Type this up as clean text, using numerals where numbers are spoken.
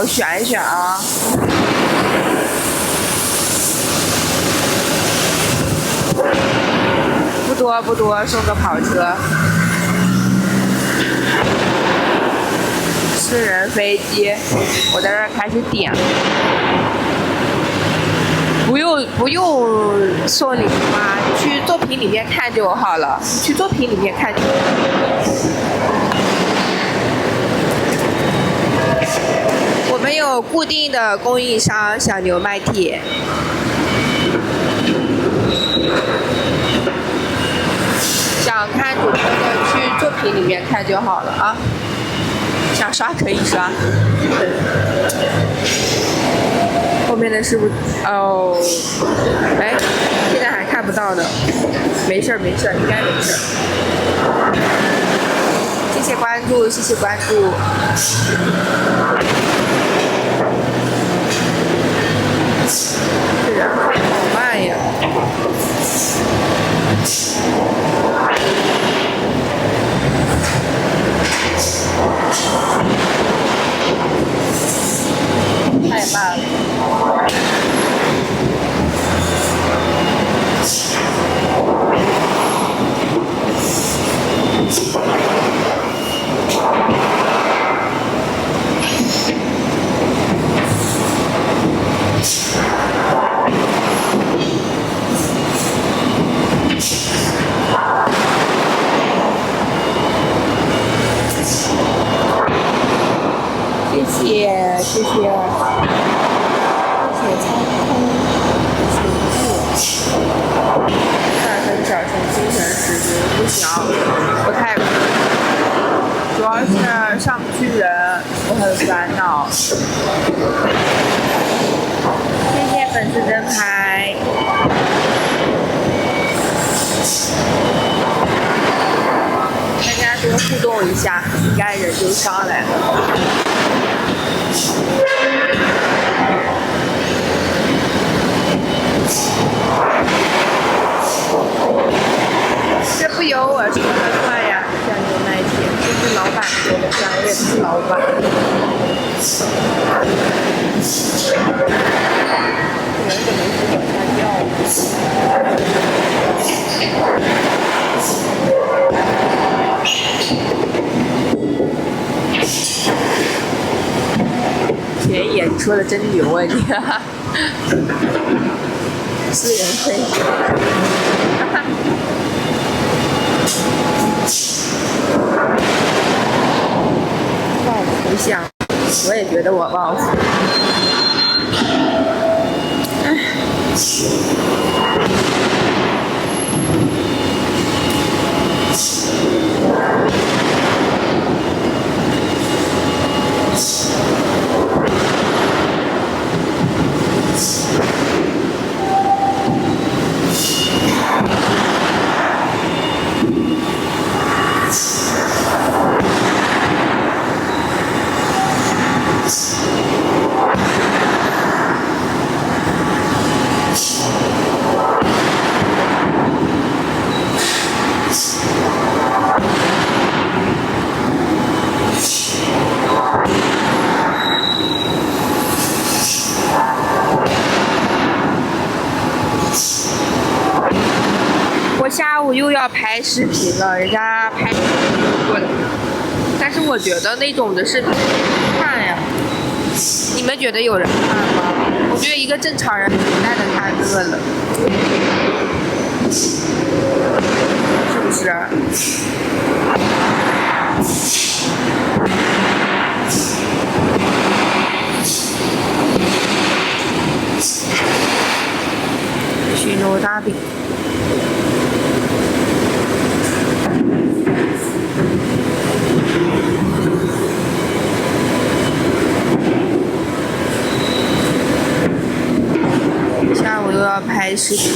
选一选啊。不多不多，送个跑车。私人飞机，我在这儿开始点。不用送礼物啊，去作品里面看就好了。去作品里面看就好了。我们有固定的供应商小牛麦铁。想看主播的去作品里面看就好了啊。想刷可以刷。后面的是不是？哦，哎，现在还看不到呢。没事儿没事儿，应该没事儿。谢谢关注，谢谢关注。这人好慢呀。太慢了。谢谢2分小时精神时间不行，不太，主要是上不去人，我很烦恼。谢谢粉丝灯牌。大家多互动一下，应该人就上来了。这不由我说了算呀，小牛麦铁，这是老板说的算，我也不是老板。人怎么一直往下掉？田野，你说的真牛啊你！私人飞机。报图像，我也觉得我报复。我下午又要拍视频了，人家拍视频过来，但是我觉得那种的视频看呀，你们觉得有人看吗？我觉得一个正常人不带着看乐了，是不是？许牛大饼。下午又要拍视频。